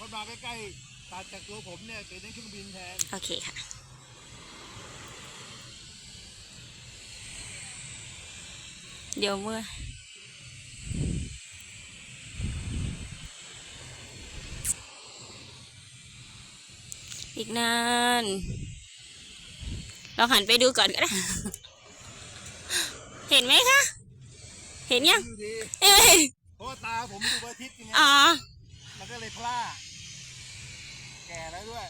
เขามาใกล้ๆตัดจากตัวผมเนี่ยเป็นเครื่องบินแทนโอเคค่ะเดี๋ยวเมื่ออีกนานเราหันไปดูก่อนก็ได้เห็นไหมคะเห็นยังเอ้ยเพราะตาผมดูอาทิตย์ยังไงมันก็เลยพลาดแก่แล้วด้วย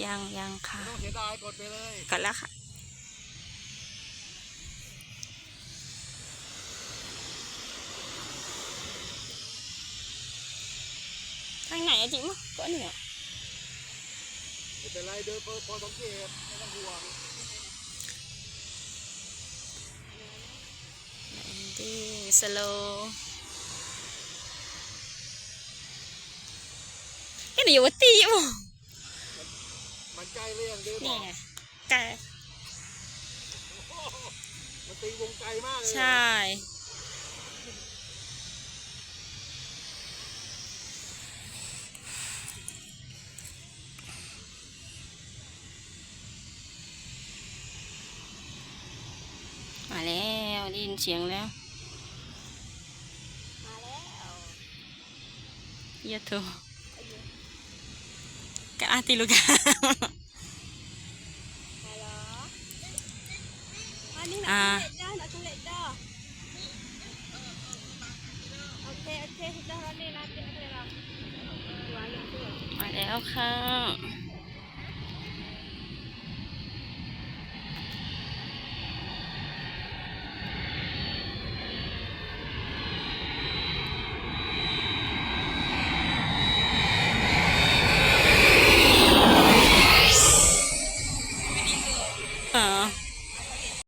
ยังค่ะต้องเสียดายกดไปเลยกดแล้วค่ะทางไหนอะจิ๋มก็เนี่ยไม่เป็นไรเดินพอสังเกตไม่ต้องห่วงดิ้งสโลก็เดี๋ยวตีมั้งมันใกล้เรื่องด้วยนี่ไงไกลมันตีวงไกลมากเลยใช่มาแล้วได้ยินเสียงแล้วมาแล้วยะโถกะอาติลูกาฮัลโหลอันนี้นะทุเรศเด้อโอเคสุดยอดนี่นะเจ๊เลยล่ะมาแล้วค่ะ